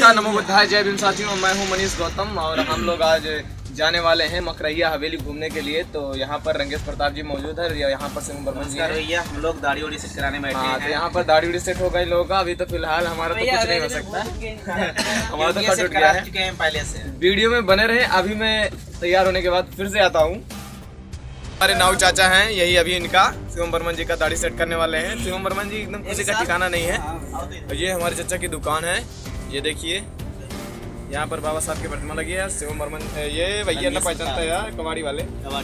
नमस्कार, नमो बुद्धाय, जय भीम साथियों। मैं हूं मनीष गौतम और हम लोग आज जाने वाले हैं मकरैया हवेली घूमने के लिए। तो यहाँ पर रंगेश प्रताप जी मौजूद है, यहाँ पर सिंह बर्मन जी भैया। हम लोग दाढ़ी उड़ी सेट कराने बैठे हैं। तो यहाँ पर दाढ़ी उड़ी सेट हो गई लोगों का। अभी तो फिलहाल हमारा तो कुछ नहीं हो सकता, हमारा तो कट उठ गया है पहले से। वीडियो में बने रहे। अभी मैं तैयार होने के बाद फिर से आता हूँ। हमारे नाव चाचा हैं, यही अभी इनका शिवम बर्मन जी का दाढ़ी सेट करने वाले हैं। शिवम बर्मन जी एकदम किसी का ठिकाना नहीं है। और ये हमारे चाचा की दुकान है, ये देखिए यहाँ पर बाबा साहब की प्रतिमा लगी है। शिवम बर्मन ये भैया ना पहचानता है यार, कबाड़ी वाले। हाँ।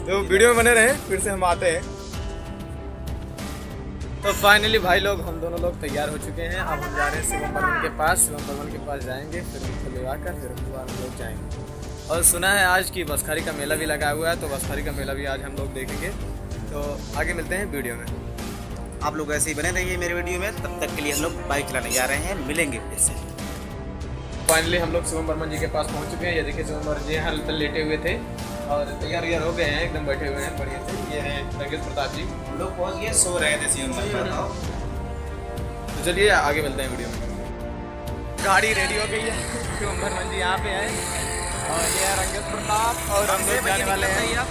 तो वीडियो में बने रहे, फिर से हम आते हैं। तो फाइनली भाई लोग, हम दोनों लोग तैयार हो चुके हैं। अब हम जा रहे हैं शिवम बर्मन के पास। शिवम बर्मन के पास जाएंगे, फिर उनको ले आकर फिर हम लोग जाएंगे। और सुना है आज की बसखारी का मेला भी लगा हुआ है, तो बसखारी का मेला भी आज हम लोग देखेंगे। तो आगे मिलते हैं वीडियो में। आप लोग ऐसे ही बने रहिए मेरे वीडियो में। तब तक के लिए हम लोग बाइक चलाने जा रहे हैं, मिलेंगे फिर से। फाइनली हम लोग शिवम बर्मन जी के पास पहुंच चुके हैं। ये देखिए शिवम बर्मन जी हाल तक लेटे हुए थे और तैयार हो गए हैं, एकदम बैठे हुए हैं बढ़िया से। ये है रंगेश प्रताप जी। हम लोग पहुँच गए, सो रहे थे शिवम बर्मन। तो चलिए आगे मिलते हैं वीडियो में। गाड़ी रेडी हो गई है, शिवम बर्मन जी यहाँ पे आए और ये है रंगेश प्रताप और हम लोग जाने वाले हैं।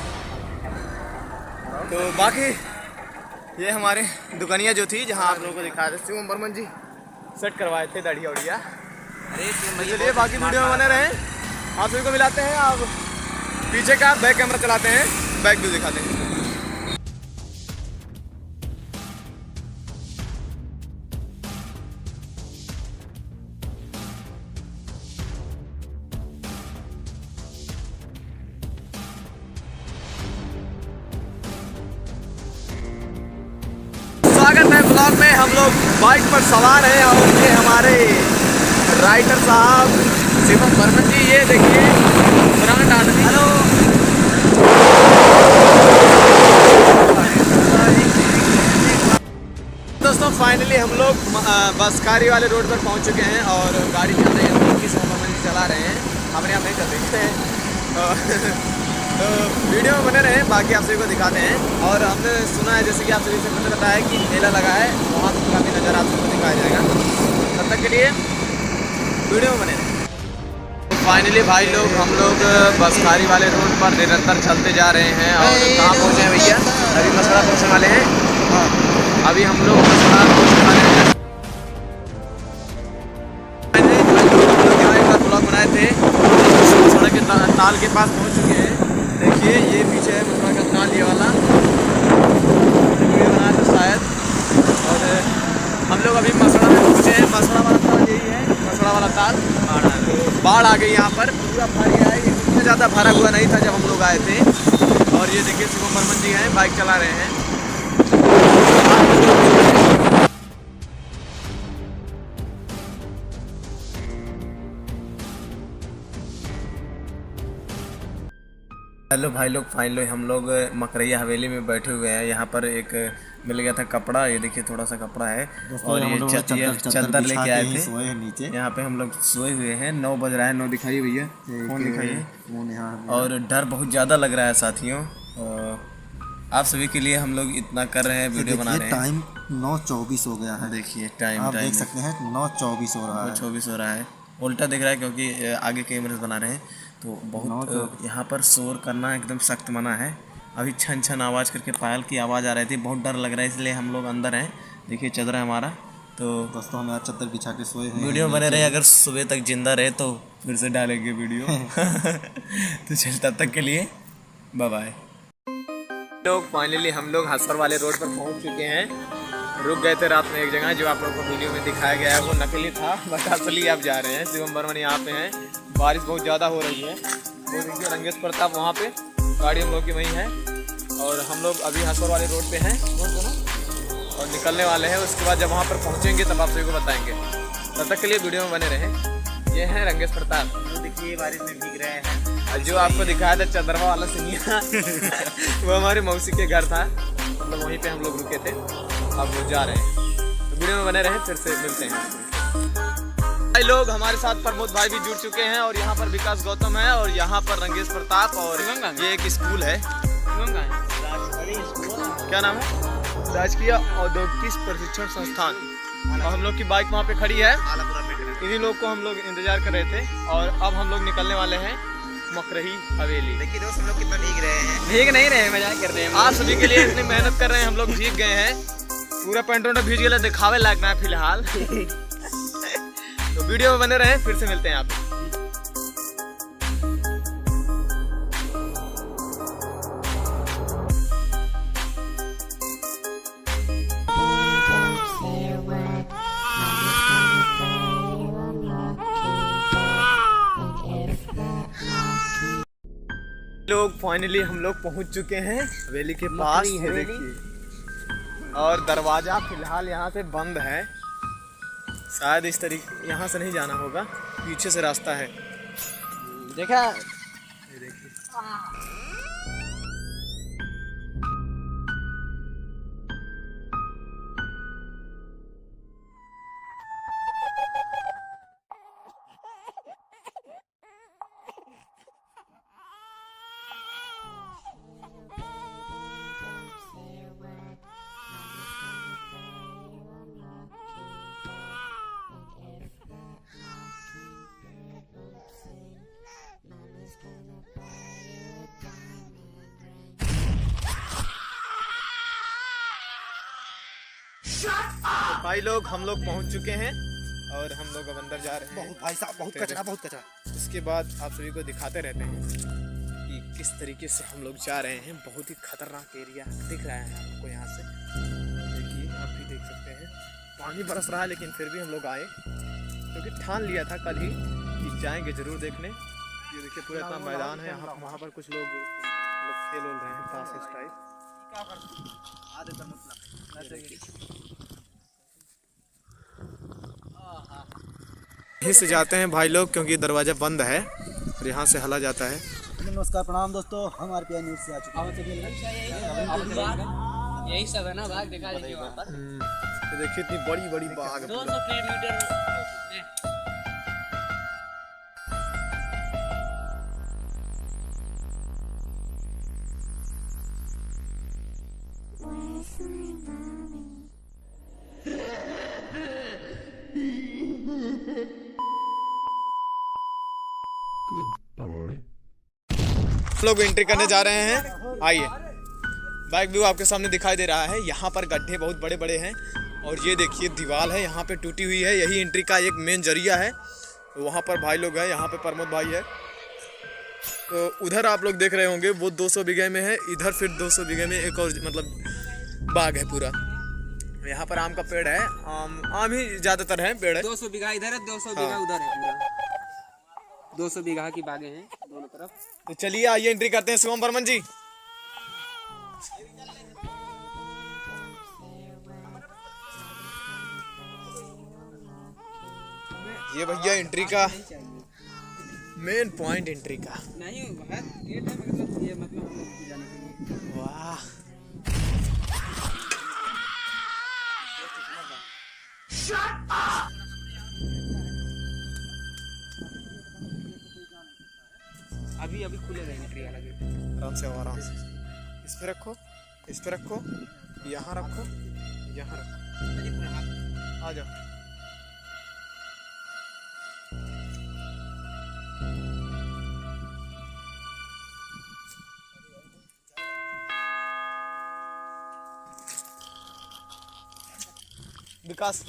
तो बाकी ये हमारे दुकानिया जो थी, जहाँ आप लोगों को दिखा रहे शिवम बर्मन जी सेट करवाए थे दाढ़ी उड़िया। चलिए बाकी वीडियो में बने रहे। आप सभी को मिलाते हैं। आप पीछे का बैक कैमरा चलाते हैं, बैक व्यू दिखाते हैं। स्वागत है ब्लॉग में। हम लोग बाइक पर सवार हैं और ये हमारे राइटर साहब शिवम बर्मन जी। ये देखिए ब्रांड आदमी। हेलो दोस्तों, फाइनली हम लोग बसखारी वाले रोड पर पहुंच चुके हैं और गाड़ी चल रही है कि शिवम बर्मन जी चला रहे हैं, हमारे यहाँ नहीं चल रही है। तो वीडियो में बने रहे, बाकी आप सभी को दिखाते हैं। और हमने सुना है, जैसे कि आप सभी से मैंने बताया कि मेला लगा है, वहाँ पर काफ़ी नज़ारा आप सबको दिखाया जाएगा। तब तक के लिए वीडियो में बने रहे। फाइनली भाई लोग, हम लोग बसखारी वाले रोड पर निरंतर चलते जा रहे हैं। और कहाँ पहुँचे हैं भैया? अभी मसड़ा पहुँचने वाले हैं। अभी हम लोग मसड़ा पहुँचने वाले हैं। का ब्लॉग बनाए थे, मसड़ा के ताल के पास पहुँच चुके हैं। देखिए ये पीछे है मसड़ा का ताल, ये वाला वीडियो बनाया था शायद। और हम लोग अभी मसड़ा में पहुँचे हैं। मसड़ा वाला ताल यही है, मसड़ा वाला ताल। बाढ़ आ गई यहाँ पर, पूरा भर गया है। इतना ज़्यादा भरा हुआ नहीं था जब हम लोग आए थे। और ये देखिए शिवम बर्मन जी हैं, बाइक चला रहे हैं। हेलो भाई लोग, फाइनली हम लोग मकरैया हवेली में बैठे हुए हैं। यहाँ पर एक मिल गया था कपड़ा, ये देखिए थोड़ा सा कपड़ा है। और ये चादर लेके आए थे नीचे। यहाँ पे हम लोग सोए हुए हैं। 9 बज रहा है। 9 दिखाइए भैया, फोन दिखाइए। और डर बहुत ज़्यादा लग रहा है साथियों। आप सभी के लिए हम लोग इतना कर रहे हैं, वीडियो बना रहे हैं। टाइम 9:24 हो गया है। देखिए टाइम आप देख सकते हैं 9:24 हो रहा है। 24 हो रहा है, उल्टा दिख रहा है क्योंकि आगे कैमरे से बना रहे हैं। तो बहुत यहाँ पर शोर करना एकदम सख्त मना है। अभी छन छन आवाज़ करके पायल की आवाज़ आ रही थी, बहुत डर लग रहा है, इसलिए हम लोग अंदर हैं। देखिए चदरा है हमारा। तो दोस्तों हम यहाँ चादर बिछा के सोए हैं। वीडियो बने रहे, अगर सुबह तक जिंदा रहे तो फिर से डालेंगे वीडियो। तो चल, तब तक के लिए बाय बाय। लोग फाइनली हम लोग हसर वाले रोड पर पहुँच चुके हैं। रुक गए थे रात में एक जगह, जो आप लोगों को वीडियो में दिखाया गया है वो नकली था, बट असली आप जा रहे हैं। शिवम बर्मन यहाँ पे हैं। बारिश बहुत ज़्यादा हो रही है। वो देखिए रंगेश प्रताप वहाँ पे, गाड़ी हम लोग की वहीं है। और हम लोग अभी हसर वाले रोड पे हैं और निकलने वाले हैं। उसके बाद जब वहाँ पर पहुँचेंगे तब आप सभी को बताएंगे। तब तक के लिए वीडियो में बने रहें। ये है रंगेश प्रताप, देखिए बारिश में भीग रहे हैं। जो आपको दिखाया था चंद्रमा वाला सिनिया वो हमारी मौसी के घर था, मतलब वहीं पे हम लोग रुके थे। अब वो जा रहे हैं, तो वीडियो में बने रहे, फिर से मिलते हैं। भाई लोग हमारे साथ प्रमोद भाई भी जुड़ चुके हैं और यहाँ पर विकास गौतम है और यहाँ पर रंगेश प्रताप। और ये एक स्कूल है, क्या नाम है? राजकीय औद्योगिक प्रशिक्षण संस्थान। और हम लोग की बाइक वहाँ पे खड़ी है। इन्हीं लोग को हम लोग इंतजार कर रहे थे और अब हम लोग निकलने वाले हैं मकरही हवेली। देखिए दोस्त हम लोग कितना भीग रहे हैं। भीग नहीं रहे, मजाक कर रहे हैं। आप सभी के लिए इतनी मेहनत कर रहे हैं, हम लोग भीग गए हैं, पूरा पैंटों में भीग गया, दिखावे लायक ना फिलहाल। तो वीडियो में बने रहे, फिर से मिलते हैं आप। लोग फाइनली हम लोग पहुंच चुके हैं हवेली के पास। ये देखिए, और दरवाजा फिलहाल यहाँ से बंद है, शायद इस तरीके यहाँ से नहीं जाना होगा, पीछे से रास्ता है। देखा, ये देखिए। तो भाई लोग हम लोग पहुंच चुके हैं और हम लोग अब अंदर जा रहे हैं। बहुत भाई साहब, बहुत कचरा, बहुत कचरा। इसके बाद आप सभी को दिखाते रहते हैं कि किस तरीके से हम लोग जा रहे हैं। बहुत ही खतरनाक एरिया दिख रहा है आपको यहाँ से, देखिए, आप भी देख सकते हैं। पानी बरस रहा है लेकिन फिर भी हम लोग आए क्योंकि ठान लिया था कल ही कि जाएंगे जरूर देखने। ये देखिए पूरा इतना मैदान है, यहाँ वहाँ पर कुछ लोग खेल रहे हैं ताश टाइप। यहीं से जाते हैं भाई लोग क्योंकि दरवाजा बंद है और यहाँ से हला जाता है। नमस्कार, प्रणाम दोस्तों, हम आरपीआई न्यूज़ से आ चुके हैं। यही सब है ना बाघ दिखा दीजिए वहाँ पर। ये देखिए इतनी बड़ी बड़ी बाघ है। 200 किलोमीटर। हम लोग एंट्री करने जा रहे हैं, आइए। बैक व्यू आपके सामने दिखाई दे रहा है। यहाँ पर गड्ढे बहुत बड़े बड़े हैं और ये देखिए दीवार है यहाँ पे टूटी हुई है, यही एंट्री का एक मेन जरिया है। वहाँ पर भाई लोग हैं, यहाँ पे प्रमोद भाई है। तो उधर आप लोग देख रहे होंगे वो 200 बीघे में है, इधर फिर 200 बीघे में एक और मतलब बाग है पूरा। यहाँ पर आम का पेड़ है, आम ही ज्यादातर है पेड़ है। 200 बीघा इधर है, 200 बीघा उधर है, पूरा 200 बीघा की बागें हैं दोनों तरफ। तो चलिए आइए एंट्री करते हैं। शिवम बर्मन जी, ये भैया एंट्री का मेन पॉइंट, एंट्री का। नहीं है गेट है, मतलब ये मतलब हम लोग जाने के लिए। वाह, अभी अभी खुलेगा एंट्री वाला गेट। आराम से, आराम से। इस पे रखो, इस पे रखो, यहाँ रखो, यहाँ रखो, आ जाओ। विकास,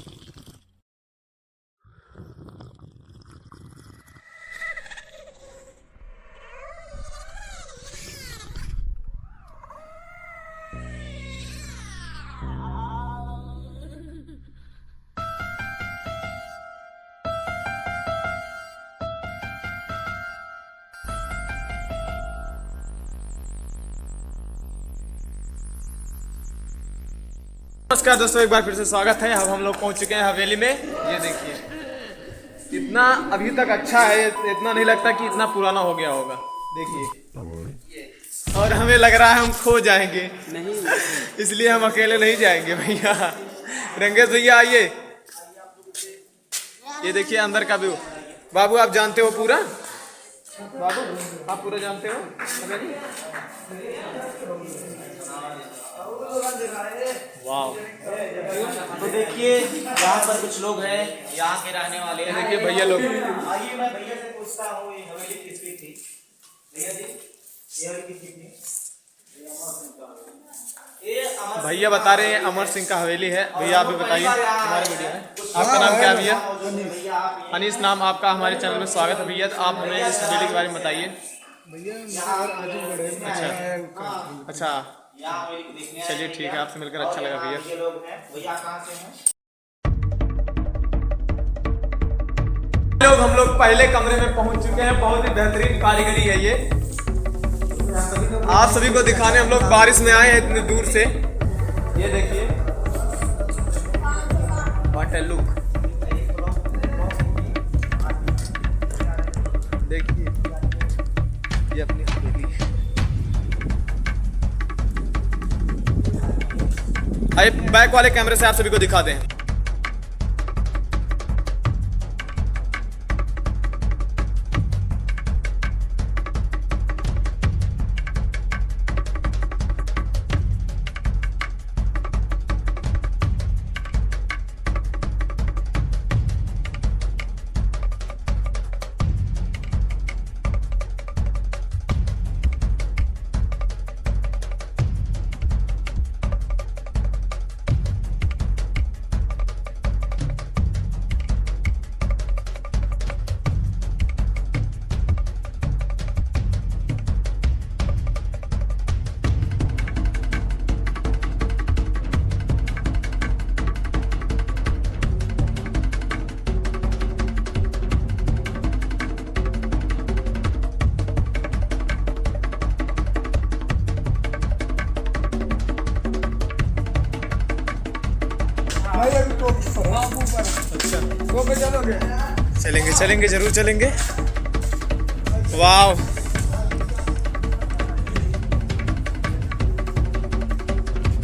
नमस्कार दोस्तों, एक बार फिर से स्वागत है। अब हम लोग पहुंच चुके हैं हवेली में। ये देखिए इतना अभी तक अच्छा है, इतना नहीं लगता कि इतना पुराना हो गया होगा। देखिए, और हमें लग रहा है हम खो जाएंगे, नहीं इसलिए हम अकेले नहीं जाएंगे भैया। रंगेश भैया आइए, ये देखिए अंदर का व्यू। बाबू आप जानते हो पूरा, बाबू आप पूरा जानते हो हवेली? वाह, तो देखिए यहाँ पर कुछ लोग हैं यहाँ के रहने वाले हैं। देखिए भैया लोग। आइए मैं भैया से पूछता हूँ ये हवेली किसकी थी। भैया जी ये हवेली किसकी थी? भैया बता रहे हैं अमर सिंह का हवेली है। भैया आप भी बताइए हमारे वीडियो में। आपका नाम क्या है भैया? अनीस नाम आपका। हमारे चैनल में स्वागत है भैया। तो आप हमें इस हवेली के बारे में बताइए। अच्छा, चलिए ठीक है, आपसे मिलकर अच्छा लगा भैया। लोग हम लोग पहले कमरे में पहुंच चुके हैं। बहुत ही बेहतरीन कारीगरी है ये। आप सभी को दिखाने हम लोग बारिश में आए हैं इतनी दूर से। ये देखिए, व्हाट अ लुक। देखिए ये अपनी हवेली है। आइए बैक वाले कैमरे से आप सभी को दिखा दें। चलेंगे चलेंगे जरूर चलेंगे। वाह,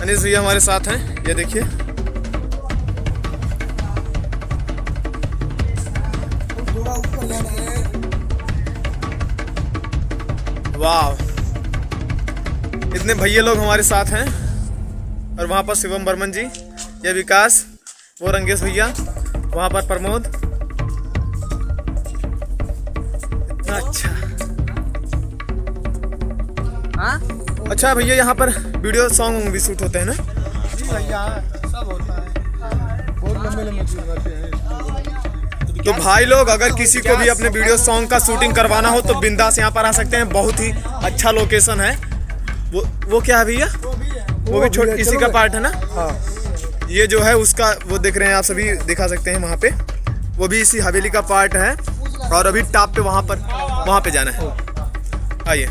अनीस भैया हमारे साथ हैं। ये देखिए, वाह, इतने भैया लोग हमारे साथ हैं। और वहाँ पर शिवम बर्मन जी, ये विकास, वो रंगेश भैया, वहाँ पर प्रमोद। अच्छा अच्छा भैया, यहाँ पर वीडियो सॉन्ग भी शूट होते हैं ना? जी भैया, सब होता है। बहुत लंबे लंबे शूट करते हैं। तो भाई लोग अगर किसी को भी अपने वीडियो सॉन्ग का शूटिंग करवाना हो तो बिंदास यहाँ पर आ सकते हैं। बहुत ही अच्छा लोकेशन है। वो क्या है भैया? वो भी छोटा इसी का पार्ट है ना? हाँ। ये जो है उसका वो देख रहे हैं आप सभी, दिखा सकते हैं वहाँ पे। वो भी इसी हवेली का पार्ट है। और अभी टॉप पे वहाँ पे जाना है। आइए।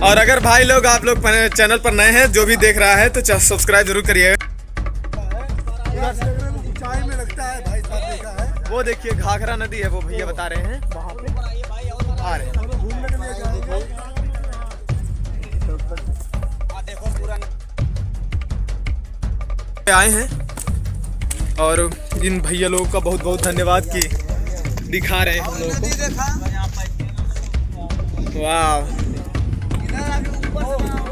और अगर भाई लोग आप लोग चैनल पर नए हैं, जो भी देख रहा है तो सब्सक्राइब जरूर करिएगा। ऊंचाई में लगता है भाई साहब, देखा है। वो देखिए घाघरा नदी है, वो भैया बता रहे हैं वहाँ पे आ रहे हैं। घूमने के लिए जाएंगे। आए हैं और इन भैया लोगों का बहुत बहुत धन्यवाद कि दिखा रहे हैं हम लोगों को। वाह,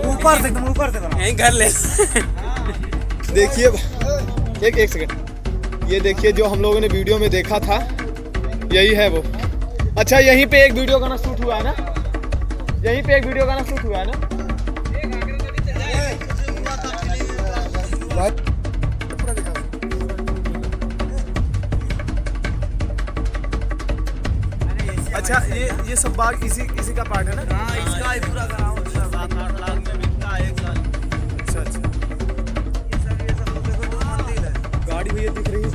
ऊपर से एकदम ऊपर से यहीं घर ले। देखिए एक सेकंड, ये देखिए जो हम लोगों ने वीडियो में देखा था यही है वो। अच्छा, यहीं पे एक वीडियो गाना शूट हुआ है ना? यहीं पे एक वीडियो गाना शूट हुआ है ना? अच्छा, ये सब बाग इसी का पार्ट है ना? हाँ, इसका ही पूरा ग्राउंड है। 7-8 लाख में बिकता है एक साल। अच्छा अच्छा, ये सब देखो तो मंदिर है। गाड़ी भैया दिख रही है।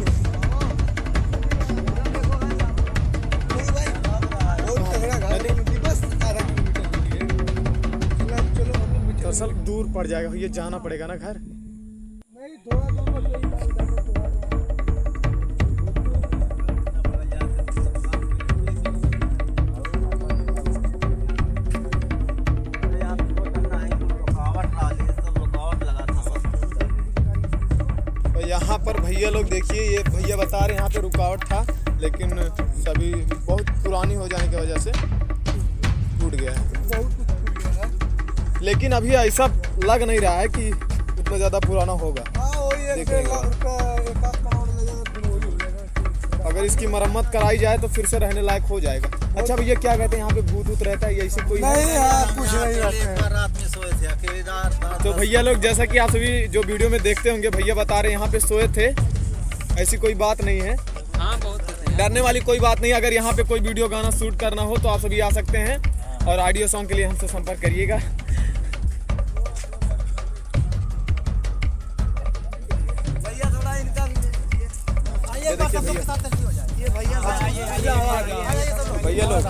दरअसल दूर पड़ जाएगा, ये जाना पड़ेगा ना घर। नहीं, थोड़ा दूर बस यही था, इधर से थोड़ा। यहाँ पर भैया लोग देखिए, ये भैया बता रहे हैं यहाँ पे रुकावट था, लेकिन सभी बहुत पुरानी हो जाने की वजह से टूट गया है। लेकिन अभी ऐसा लग नहीं रहा है कि उतना ज़्यादा पुराना होगा। अगर इसकी मरम्मत कराई जाए तो फिर से रहने लायक हो जाएगा। अच्छा भैया, क्या कहते हैं यहाँ पे भूत ऊत रहता है या ऐसे कोई नहीं यार, कुछ नहीं रहते हैं। रात में सोए थे अकेलेदार। तो भैया लोग, जैसा कि आप सभी जो वीडियो में देखते होंगे, भैया बता रहे हैं यहाँ पे सोए थे, ऐसी कोई बात नहीं है। हाँ बहुत होते हैं। डरने वाली कोई बात नहीं। अगर यहाँ पे कोई वीडियो गाना शूट करना हो तो आप सभी आ सकते हैं और ऑडियो सॉन्ग के लिए हमसे संपर्क करिएगा। भैया थोड़ा इनका आइए, देखिए सब लोग के साथ सेल्फी हो जाए। ये भैया भैया लोग,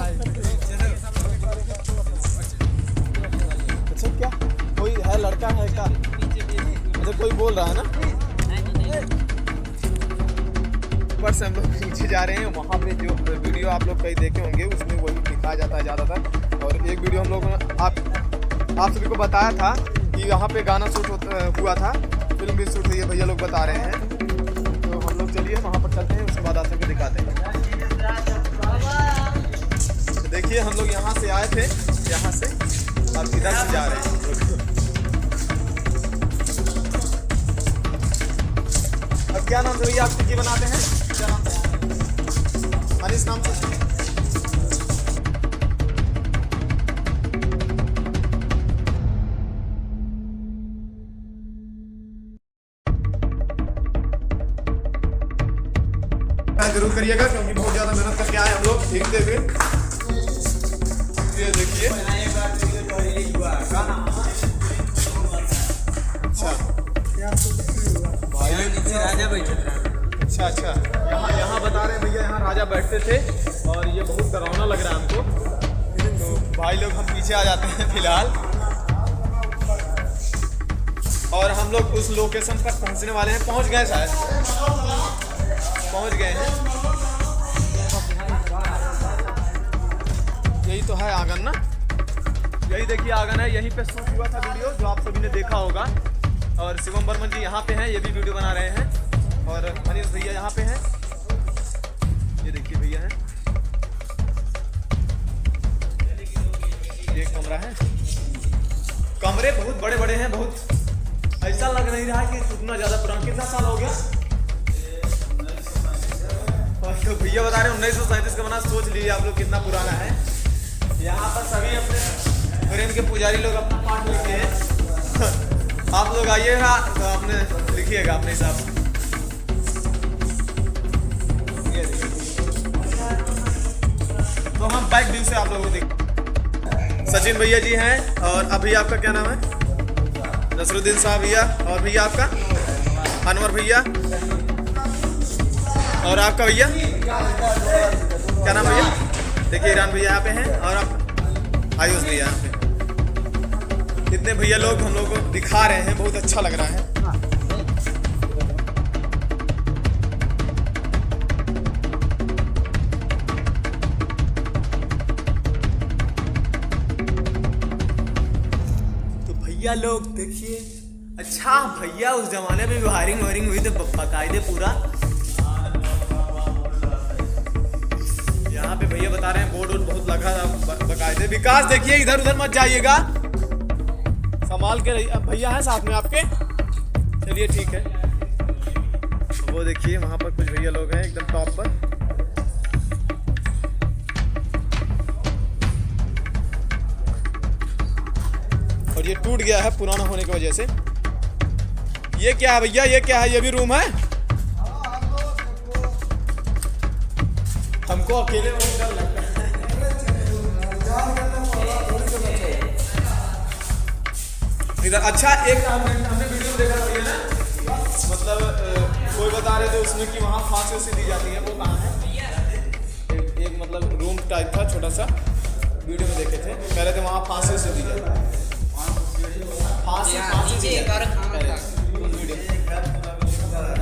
अच्छा क्या कोई है, लड़का है क्या? अच्छा कोई बोल रहा है ना। ऊपर से हम लोग नीचे जा रहे हैं। वहाँ पे जो वीडियो आप लोग कहीं देखे होंगे उसमें वही दिखाया जाता है ज़्यादातर। और एक वीडियो हम लोगों ने आप सभी को बताया था कि यहाँ पे गाना शूट हुआ था, फिल्म भी शूट हुई है, भैया लोग बता रहे हैं। तो हम लोग चलिए वहाँ पर चलते हैं, उसके बाद आप सबको दिखाते हैं। तो देखिए हम लोग यहाँ से आए थे, यहाँ से अब इधर से जा रहे हैं। अब क्या नाम से भैया आप टिक्की बनाते हैं? क्या नाम से? मनीष नाम से। जरूर करिएगा क्योंकि बहुत ज़्यादा मेहनत करके आए हम लोग देखते हुए। ये देखिए, अच्छा भाई राजा बैठे थे। अच्छा यहाँ बता रहे हैं भैया, यहाँ राजा बैठते थे और ये बहुत डरावना लग रहा है हमको। तो भाई लोग हम पीछे आ जाते हैं फिलहाल, और हम लोग उस लोकेशन पर पहुँचने वाले हैं। पहुँच गए शायद, पहुँच गए हैं। यही तो है आंगन ना, यही देखिए आंगन है। यहीं पे शूट हुआ था वीडियो जो आप सभी ने देखा होगा। और शिवम बर्मन जी यहाँ पे हैं, ये भी वीडियो बना रहे हैं। और मनीष भैया यहाँ पे हैं, ये देखिए भैया हैं। ये कमरा है, कमरे बहुत बड़े बड़े हैं। बहुत ऐसा लग नहीं रहा है कि उतना ज़्यादा पुराना। कितना साल हो गया? तो भैया बता रहे हैं 1937 का बना। सोच लीजिए आप लोग कितना पुराना है। यहाँ पर सभी अपने प्रेम के पुजारी लोग अपना पाठ लिखते हैं। आप लोग आइएगा तो आपने लिखिएगा अपने हिसाब से। तो हम बैक व्यू से आप लोगों को देख। सचिन भैया जी हैं, और अभी आपका क्या नाम है? नसरुद्दीन साहब भैया। और भैया आपका? अनवर भैया। और आपका भैया क्या नाम भैया? देखिए ईरान भैया यहाँ पे हैं, और आप आयुष भैया यहाँ पे। इतने भैया लोग हम लोग को दिखा रहे हैं, बहुत अच्छा लग रहा है। तो भैया लोग देखिए, अच्छा भैया उस जमाने में भी वायरिंग हुई थी बकायदे पूरा। यहाँ पे भैया बता रहे हैं बोर्ड बहुत लगा था बकायदे। विकास देखिए, इधर उधर मत जाइएगा, संभाल के रहिए। अब भैया है साथ में आपके, चलिए ठीक है। तो वो देखिए वहाँ पर कुछ भैया लोग हैं एकदम टॉप पर। और ये टूट गया है पुराना होने की वजह से। ये क्या है भैया, ये क्या है? ये भी रूम है? हमको अकेले में डर लगता है। इधर अच्छा एक हमने वीडियो देखा था ये ना, मतलब कोई बता रहे थे उसमें कि वहाँ फांसी उसी दी जाती है। वो कहाँ है? एक मतलब रूम टाइप था छोटा सा, वीडियो में देखे थे। कह रहे थे वहाँ फांसी उसी दी जाती है। फांसी दी जाती है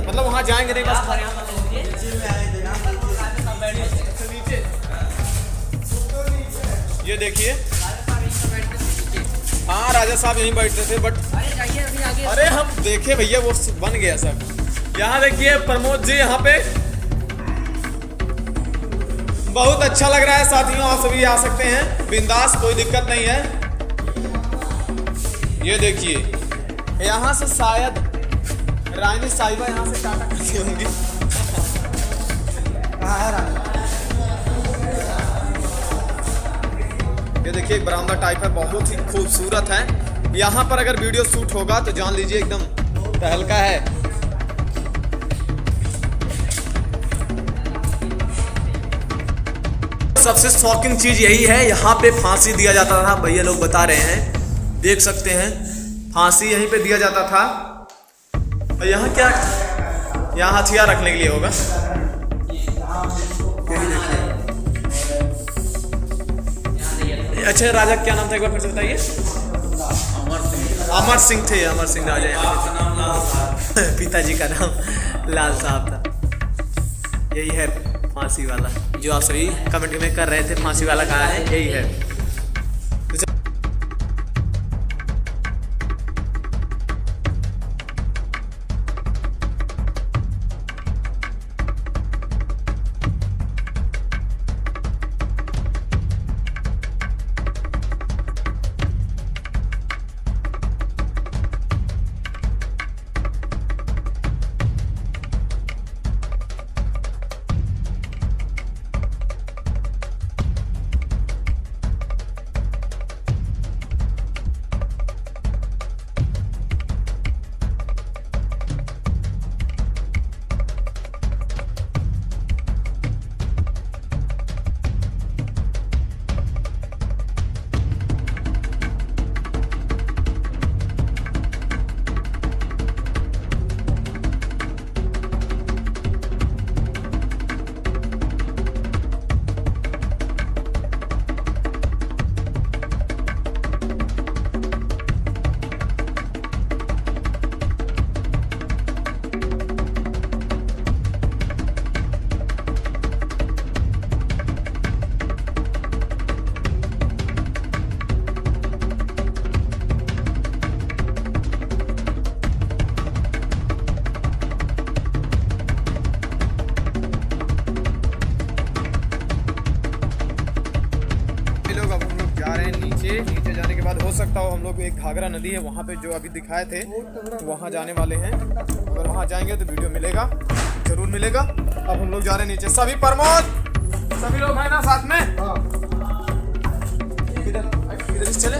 मतलब वहाँ जाएंगे नहीं, बस नीचे। ये देखिए, हाँ राजा साहब यहीं बैठते थे, बट अरे हम देखे भैया वो बन गया सब। यहाँ देखिए प्रमोद जी यहाँ पे, बहुत अच्छा लग रहा है। साथियों आप सभी आ सकते हैं बिंदास, कोई दिक्कत नहीं है। ये देखिए, यहाँ से शायद रानी साहिबा यहाँ से टाटा करती होंगी। ये देखिए एक बरामदा टाइप है, बहुत ही खूबसूरत है। यहाँ पर अगर वीडियो शूट होगा तो जान लीजिए एकदम तहलका है। सबसे शॉकिंग चीज यही है, यहाँ पे फांसी दिया जाता था, भैया लोग बता रहे हैं, देख सकते हैं फांसी यहीं पे दिया जाता था। और यहाँ क्या, यहाँ हथियार रखने के लिए होगा। अच्छा राजा क्या नाम था एक बार फिर से बताइए? अमर सिंह थे, अमर सिंह राजा यहाँ पिताजी का नाम लाल साहब था। यही है फांसी वाला, जो आप सभी कमेंट में कर रहे थे फांसी वाला कहाँ है, यही है। नीचे जाने के बाद हो सकता हो हम लोग एक घाघरा नदी है वहाँ पे जो अभी दिखाए थे वहाँ जाने वाले हैं। अगर वहाँ जाएंगे तो वीडियो मिलेगा, जरूर मिलेगा। अब हम लोग जा रहे हैं नीचे। सभी प्रमोद, सभी लोग हैं ना साथ में? किधर चले?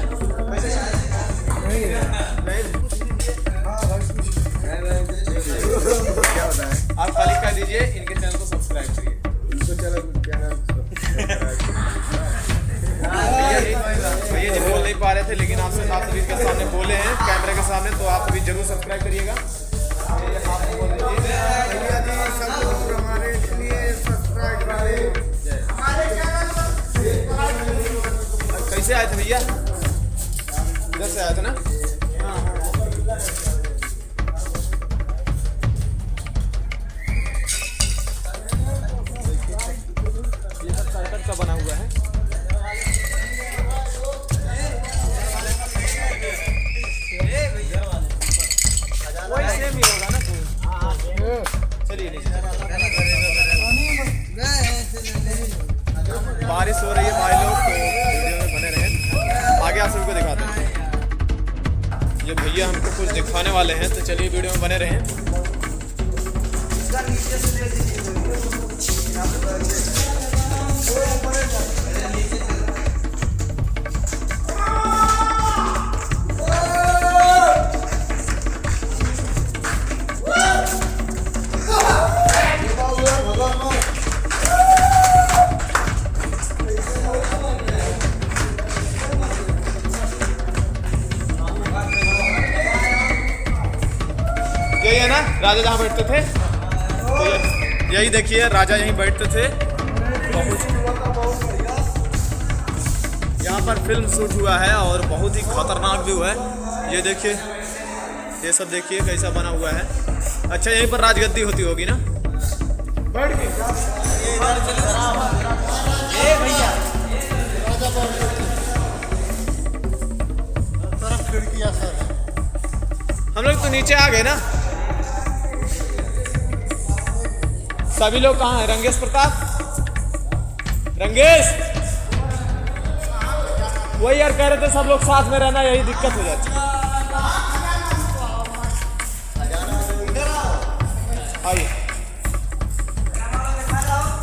आप खाली कह दीजिए इनके चैनल को सब्सक्राइब करिए। भैया जी बोल नहीं पा रहे थे लेकिन आपसे आप सभी के सामने बोले हैं कैमरे के सामने, तो आप सभी जरूर सब्सक्राइब करिएगा। कैसे आए थे भैया? इधर से आए थे ना? ये सब सर्कट का बना हुआ है। वही सेम ही होगा ना। चलिए बारिश हो रही है भाई लोग, तो वीडियो में बने रहें, आगे आप सभी को दिखाते हैं। ये भैया हमको कुछ दिखाने वाले हैं, तो चलिए वीडियो में बने रहें। यही है ना राजा जहाँ बैठते थे, तो यही देखिए राजा यहीं बैठते थे। यहाँ पर फिल्म शूट हुआ है और बहुत ही खतरनाक भी हुआ है। ये देखिए, ये सब देखिए कैसा बना हुआ है। अच्छा यहीं पर राजगद्दी होती होगी ना? बैठ गई हम लोग तो नीचे आ गए ना। सभी लोग कहाँ हैं? रंगेश प्रताप, रंगेश वही यार कह रहे थे सब लोग साथ में रहना, यही दिक्कत हो जाती है।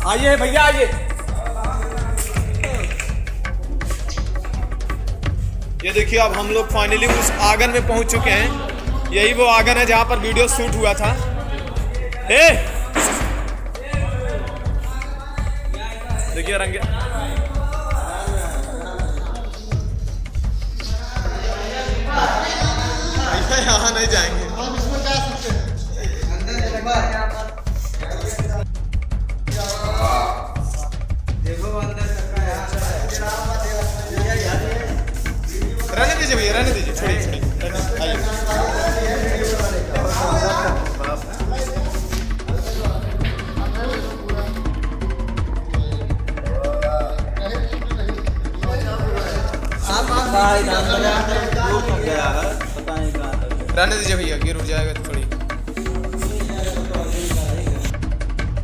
आइए भैया आइए। ये देखिए अब हम लोग फाइनली उस आंगन में पहुंच चुके हैं। यही वो आंगन है जहां पर वीडियो शूट हुआ था। देखिए रंगे यहाँ नहीं जाएंगे। रहने दीजिए भैया, रहने दीजिए, छोड़िए छोड़िए, आइए। रहने दीजिए भैया, गिर उड़ जाएगा तो थोड़ी।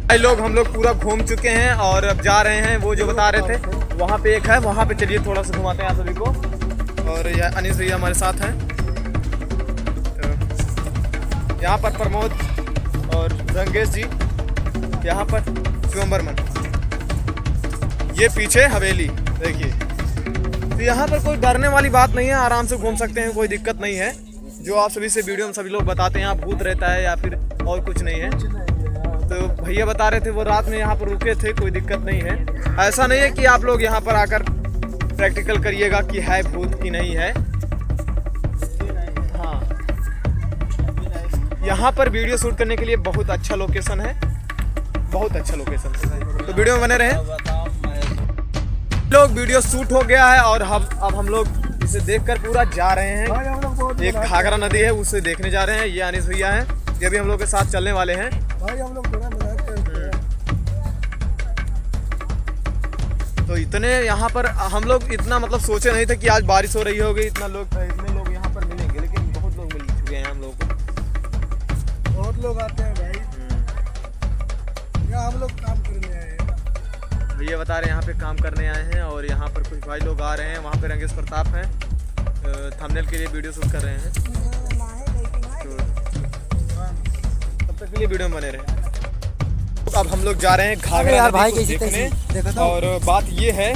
भाई लोग हम लोग पूरा घूम चुके हैं और अब जा रहे हैं। वो जो बता रहे थे वहाँ पे एक है, वहाँ पे चलिए थोड़ा सा घुमाते हैं आप सभी को। और यह अनीस भैया हमारे साथ हैं। तो यहाँ पर प्रमोद और रंगेश जी, यहाँ पर शिवम्बरमन, ये पीछे हवेली देखिए। तो यहाँ पर कोई डरने वाली बात नहीं है, आराम से घूम सकते हैं, कोई दिक्कत नहीं है। जो आप सभी से वीडियो में सभी लोग बताते हैं यहाँ भूत रहता है या फिर और कुछ नहीं है। तो भैया बता रहे थे वो रात में यहाँ पर रुके थे, कोई दिक्कत नहीं है। ऐसा नहीं है कि आप लोग यहाँ पर आकर प्रैक्टिकल करिएगा कि है भूत की नहीं है। हाँ, यहाँ पर वीडियो शूट करने के लिए बहुत अच्छा लोकेशन है, बहुत अच्छा लोकेशन है। तो वीडियो में बने रहें। लोग वीडियो शूट हो गया है और अब हम लोग इसे देखकर पूरा जा रहे हैं। एक घाघरा नदी है, उसे देखने जा रहे हैं। ये अनीस भैया हैं, ये भी हम लोग के साथ चलने वाले हैं। भाई हम लोग थोड़ा मजाक करते हैं। तो इतने यहाँ पर हम लोग इतना मतलब सोचे नहीं थे कि आज बारिश हो रही होगी, इतने लोग यहाँ पर मिलेंगे, लेकिन बहुत लोग मिल चुके हैं हम लोग को। बहुत लोग आते हैं भाई, यहाँ हम लोग काम करने आए हैं। भैया बता रहे हैं यहाँ पे काम करने आए हैं और यहाँ पर कुछ भाई लोग आ रहे हैं। वहाँ पे रंगेश प्रताप हैं, थंबनेल के लिए वीडियो शूट कर रहे हैं। तो तब तक के लिए वीडियो में बने रहे। अब हम लोग जा रहे हैं घाघरा नदी को देखने। और बात ये है,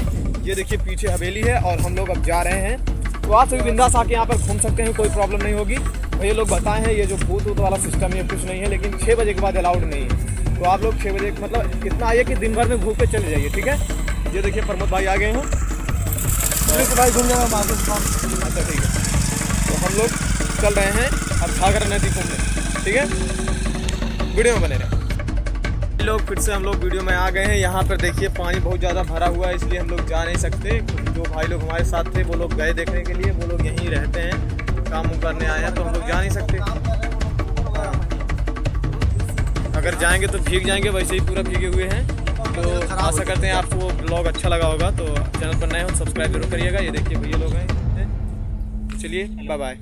ये देखिए पीछे हवेली है और हम लोग अब जा रहे हैं। तो आप सभी बिंदास आके यहाँ पर घूम सकते हैं, कोई प्रॉब्लम नहीं होगी। भैया लोग बताए हैं ये जो भूत वूत वाला सिस्टम है कुछ नहीं है, लेकिन 6 बजे के बाद अलाउड नहीं है। तो आप लोग 6 बजे मतलब इतना आइए कि दिन भर में घूम के चले जाइए, ठीक है। ये देखिए प्रमोद भाई आ गए हैं। भाई घूमने में अच्छा ठीक है, तो हम लोग चल रहे हैं अब घाघरा नदी घूमने, ठीक है। वीडियो में बने रहे लोग। फिर से हम लोग वीडियो में आ गए हैं। यहाँ पर देखिए पानी बहुत ज़्यादा भरा हुआ है, इसलिए हम लोग जा नहीं सकते। जो भाई लोग हमारे साथ थे वो लोग गए देखने के लिए, वो लोग यहीं रहते हैं, काम करने आए हैं, तो हम लोग जा नहीं सकते। अगर जाएंगे तो भीग जाएंगे, वैसे ही पूरा भीगे हुए हैं। तो आशा करते हैं आपको ब्लॉग अच्छा लगा होगा। तो चैनल पर नए हो सब्सक्राइब जरूर करिएगा। ये देखिए भैया लोग हैं। चलिए बाय बाय।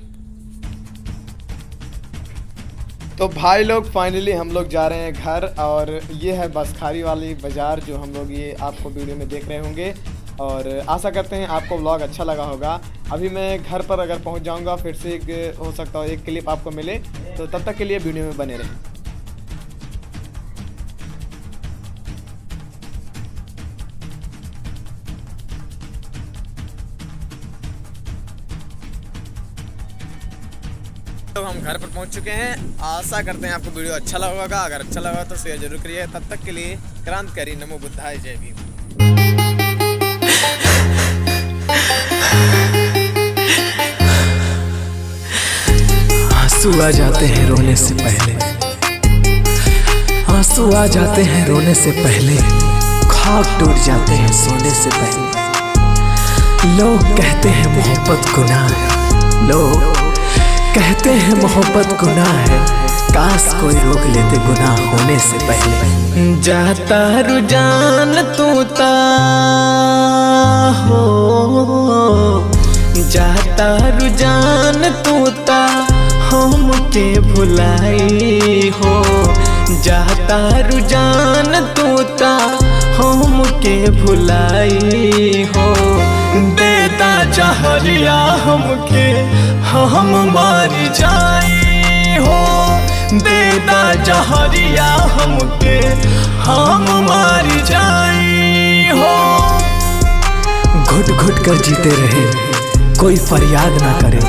तो भाई लोग फाइनली हम लोग जा रहे हैं घर। और ये है बसखारी वाली बाज़ार जो हम लोग ये आपको वीडियो में देख रहे होंगे। और आशा करते हैं आपको व्लॉग अच्छा लगा होगा। अभी मैं घर पर अगर पहुंच जाऊंगा, फिर से एक हो सकता है एक क्लिप आपको मिले, तो तब तक के लिए वीडियो में बने रहें। तो हम घर पर पहुंच चुके हैं। आशा करते हैं आपको वीडियो अच्छा लगा होगा। अगर अच्छा लगा तो शेयर जरूर करिए। तब तक के लिए क्रांतिकारी, नमो बुद्धाय, जय भीम। आंसू आ जाते हैं रोने से पहले, आंसू आ जाते हैं रोने से पहले, ख्वाब टूट जाते हैं सोने से पहले। लोग कहते हैं मोहब्बत गुनाह है, लोग कहते हैं मोहब्बत गुनाह है, काश कोई रोक लेते गुनाह होने से पहले। जाता रुझान तूता हो, जाता रुझान तूता हम के भुलाई हो, जाता रुझान तूता हम के भुलाई हो। देता जहरिया हमके हम मार जाई हो, देता जहरिया हमके हम मार जाई। घुट घुट कर जीते रहे, कोई फरियाद ना करे।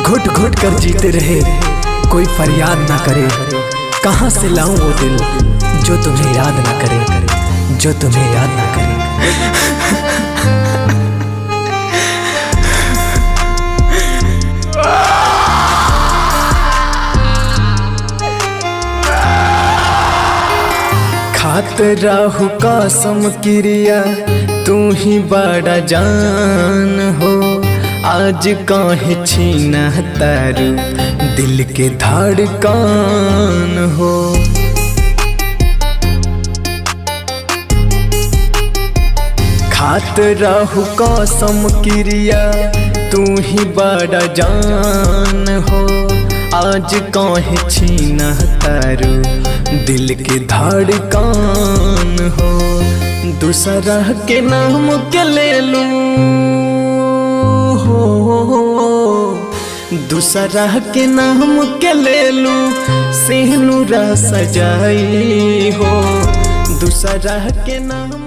घुट घुट कर जीते रहे, कोई फरियाद ना करे। कहाँ से लाऊं वो दिल जो तुम्हें याद ना करे, जो तुम्हें याद ना करे। खात राहु कसम क्रिया तू ही बड़ा जान हो, आज काहे छीना तारू दिल के धड़कन हो। खात राहु कसम क्रिया तू ही बड़ा जान हो, आज काहे छीना तारू दिल के धड़कन हो। दूसरा के नाम के ले लूं हो, दूसरा के नाम के ले लूं सिंदूर सजाई हो। दूसरा के नाम